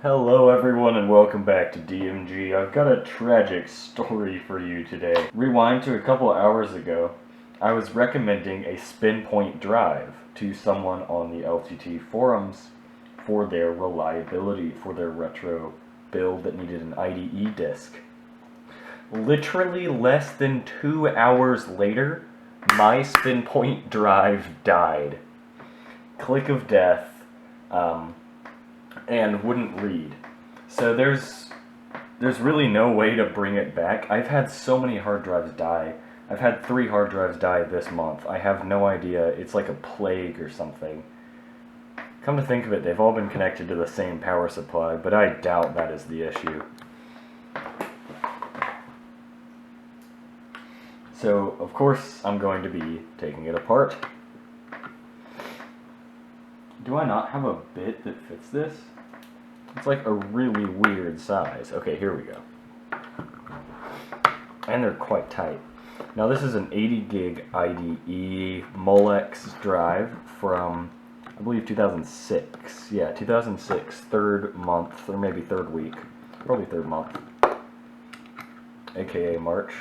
Hello everyone and welcome back to DMG. I've got a tragic story for you today. Rewind to a couple hours ago. I was recommending a Spinpoint drive to someone on the LTT forums for their reliability, for their retro build that needed an IDE disk. Literally less than 2 hours later, my Spinpoint drive died. Click of death. And wouldn't read. So there's really no way to bring it back. I've had so many hard drives die. I've had 3 hard drives die this month. I have no idea. It's like a plague or something. Come to think of it, they've all been connected to the same power supply, but I doubt that is the issue. So, of course, I'm going to be taking it apart. Do I not have a bit that fits this? It's like a really weird size. Okay, here we go. And they're quite tight. Now this is an 80 gig IDE Molex drive from, I believe, 2006. Yeah, 2006, third month, or maybe third week. Probably third month. AKA March.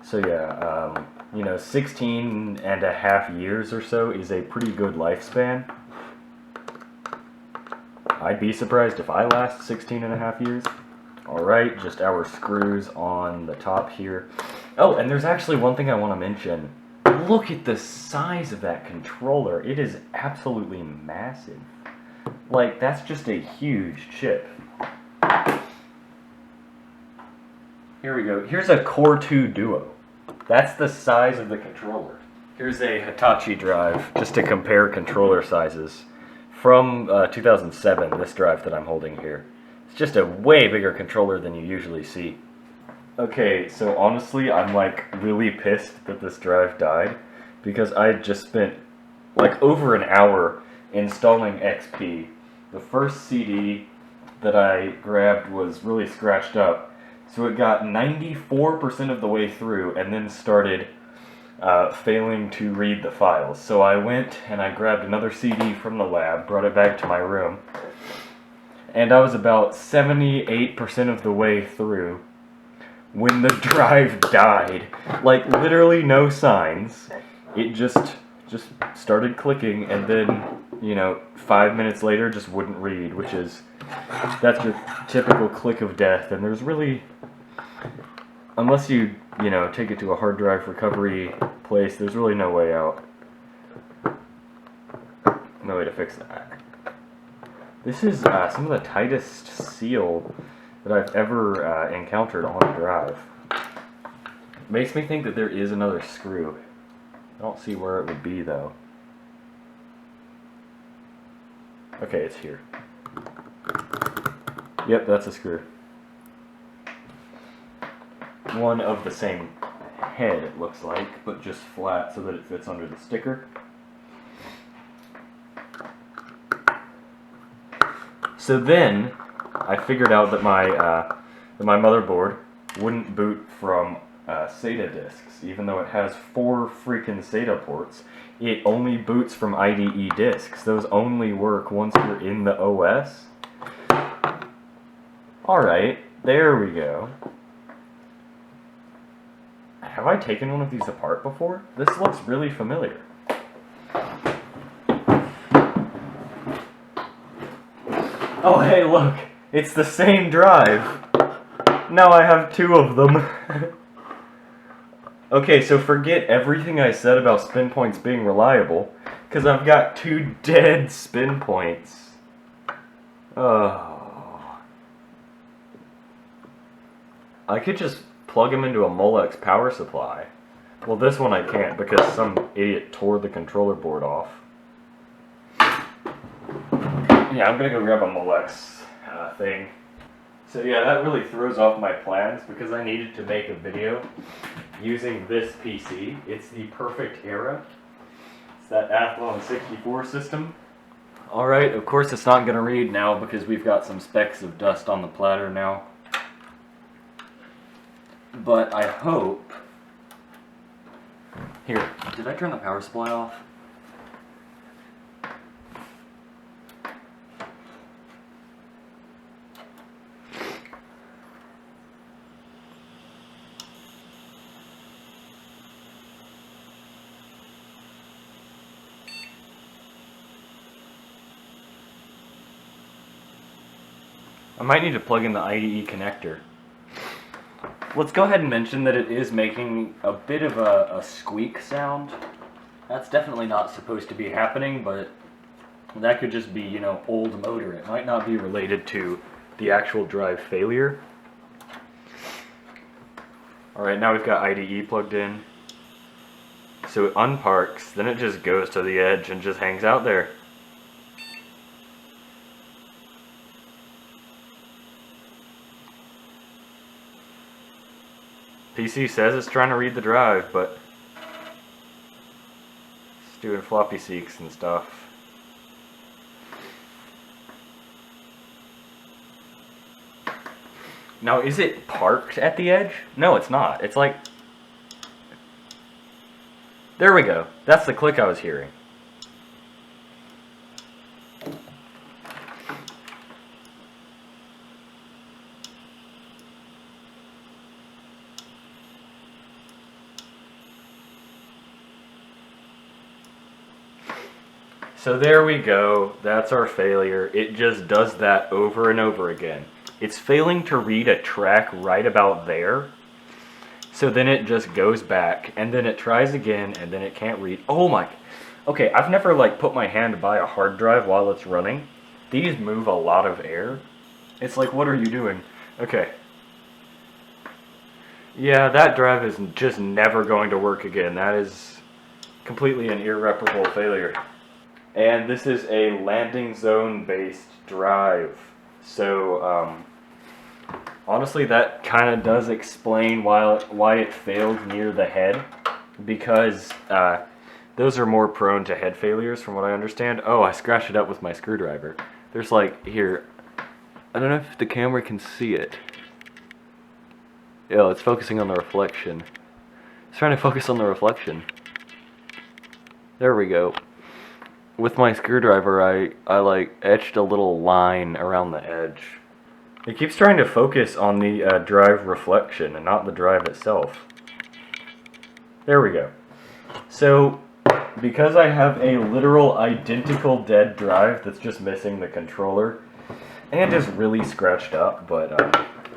So yeah, 16 and a half years or so is a pretty good lifespan. I'd be surprised if I last 16 and a half years. Alright, just our screws on the top here. Oh, and there's actually one thing I want to mention. Look at the size of that controller. It is absolutely massive. Like, that's just a huge chip. Here we go. Here's a Core 2 Duo. That's the size of the controller. Here's a Hitachi drive, just to compare controller sizes. From 2007, this drive that I'm holding here. It's just a way bigger controller than you usually see. Okay, so honestly, I'm like really pissed that this drive died, because I just spent like over an hour installing XP. The first CD that I grabbed was really scratched up. So it got 94% of the way through and then started failing to read the files. So I went and I grabbed another CD from the lab, brought it back to my room, and I was about 78% of the way through when the drive died. Like, literally no signs. It just started clicking, and then, 5 minutes later just wouldn't read, which is, that's your typical click of death, and there's really, unless you, take it to a hard drive recovery place, there's really no way out. No way to fix that. This is some of the tightest seal that I've ever encountered on a drive. Makes me think that there is another screw. I don't see where it would be, though. Okay, it's here. Yep, that's a screw. One of the same head, it looks like, but just flat so that it fits under the sticker. So then, I figured out that my motherboard wouldn't boot from SATA disks, even though it has 4 freaking SATA ports. It only boots from IDE disks. Those only work once you're in the OS. Alright, there we go. Have I taken one of these apart before? This looks really familiar. Oh hey, look! It's the same drive! Now I have 2 of them. Okay, so forget everything I said about Spinpoints being reliable, because I've got 2 dead Spinpoints. Oh. I could just plug them into a Molex power supply. Well, this one I can't, because some idiot tore the controller board off. Yeah, I'm gonna go grab a Molex thing. So yeah, that really throws off my plans, because I needed to make a video using this PC. It's the perfect era. It's that Athlon 64 system. Alright, of course it's not gonna read now, because we've got some specks of dust on the platter now. But I hope... Here, did I turn the power supply off? I might need to plug in the IDE connector. Let's go ahead and mention that it is making a bit of a squeak sound. That's definitely not supposed to be happening, but that could just be, you know, old motor. It might not be related to the actual drive failure. Alright, now we've got IDE plugged in. So it unparks, then it just goes to the edge and just hangs out there. PC says it's trying to read the drive, but it's doing floppy seeks and stuff. Now, is it parked at the edge? No, it's not. It's like... There we go. That's the click I was hearing. So there we go. That's our failure. It just does that over and over again. It's failing to read a track right about there. So then it just goes back, and then it tries again, and then it can't read. Oh my... Okay, I've never like put my hand by a hard drive while it's running. These move a lot of air. It's like, what are you doing? Okay. Yeah, that drive is just never going to work again. That is completely an irreparable failure. And this is a landing zone based drive. So, honestly, that kind of does explain why it failed near the head, because those are more prone to head failures from what I understand. Oh, I scratched it up with my screwdriver. There's like, here, I don't know if the camera can see it. Oh, it's focusing on the reflection. It's trying to focus on the reflection. There we go. With my screwdriver, I like etched a little line around the edge. It keeps trying to focus on the drive reflection and not the drive itself. There we go. So, because I have a literal identical dead drive that's just missing the controller, and is really scratched up, but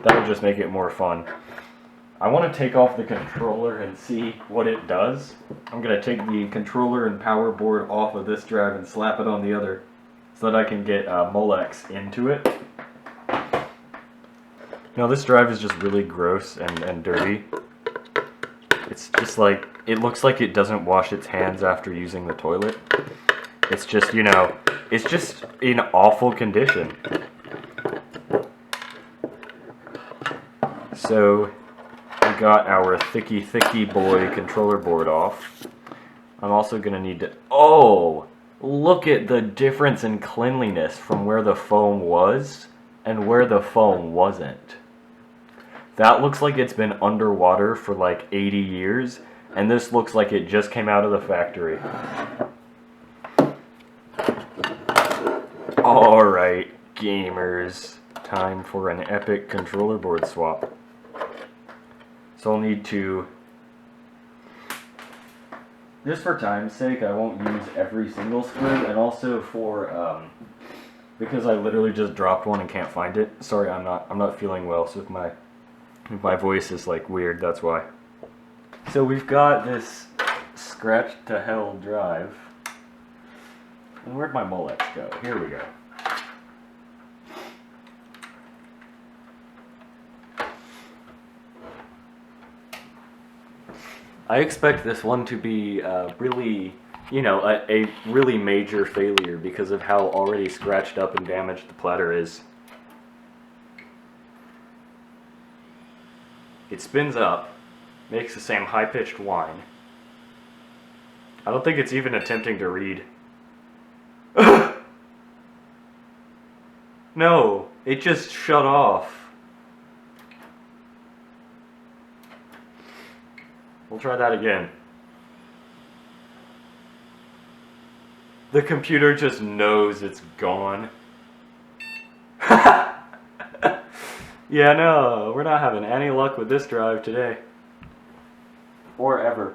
that'll just make it more fun. I want to take off the controller and see what it does. I'm going to take the controller and power board off of this drive and slap it on the other so that I can get Molex into it. Now this drive is just really gross and dirty. It's just like, it looks like it doesn't wash its hands after using the toilet. It's just, you know, it's just in awful condition. So, we got our thicky boy controller board off. I'm also going to need to... Oh! Look at the difference in cleanliness from where the foam was and where the foam wasn't. That looks like it's been underwater for like 80 years, and this looks like it just came out of the factory. Alright, gamers. Time for an epic controller board swap. So I'll need to, just for time's sake, I won't use every single screw, and also for, because I literally just dropped one and can't find it. Sorry, I'm not feeling well, so if my voice is like weird, that's why. So we've got this scratched to hell drive. And where'd my Molex go? Here we go. I expect this one to be really, you know, a really major failure because of how already scratched up and damaged the platter is. It spins up, makes the same high-pitched whine. I don't think it's even attempting to read. No, it just shut off. We'll try that again. The computer just knows it's gone. Yeah, no, we're not having any luck with this drive today. Or ever.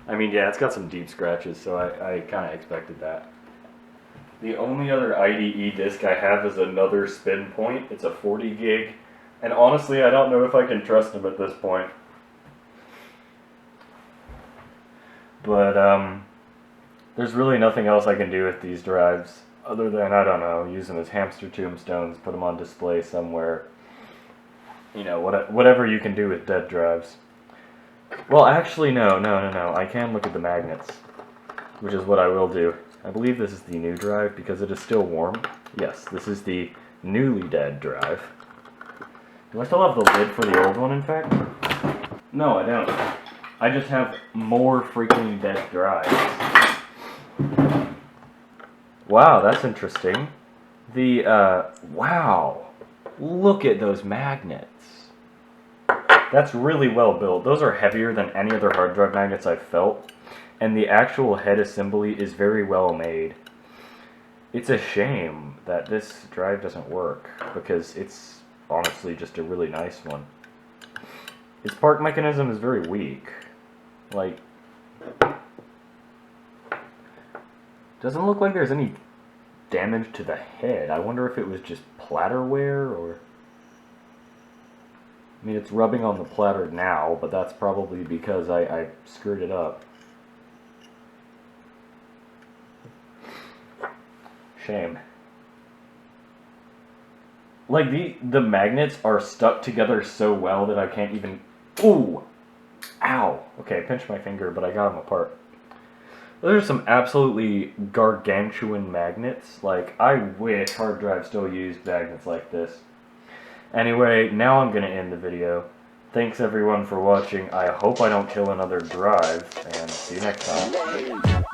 I mean, yeah, it's got some deep scratches, so I kind of expected that. The only other IDE disk I have is another Spinpoint. It's a 40 gig. And honestly, I don't know if I can trust them at this point. But, there's really nothing else I can do with these drives other than, I don't know, use them as hamster tombstones, put them on display somewhere. You know, whatever you can do with dead drives. Well, actually, no. I can look at the magnets, which is what I will do. I believe this is the new drive because it is still warm. Yes, this is the newly dead drive. Do I still have the lid for the old one, in fact? No, I don't. I just have more freaking dead drives. Wow, that's interesting. Wow. Look at those magnets. That's really well built. Those are heavier than any other hard drive magnets I've felt. And the actual head assembly is very well made. It's a shame that this drive doesn't work, because it's honestly just a really nice one. Its spark mechanism is very weak. Like, doesn't look like there's any damage to the head. I wonder if it was just platter wear, or... I mean, it's rubbing on the platter now, but that's probably because I screwed it up. Shame. Like, the magnets are stuck together so well that I can't even... Ooh! Ow! Okay, I pinched my finger, but I got them apart. Those are some absolutely gargantuan magnets. Like, I wish hard drives still used magnets like this. Anyway, now I'm going to end the video. Thanks everyone for watching. I hope I don't kill another drive, and see you next time.